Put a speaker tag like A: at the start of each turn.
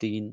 A: 3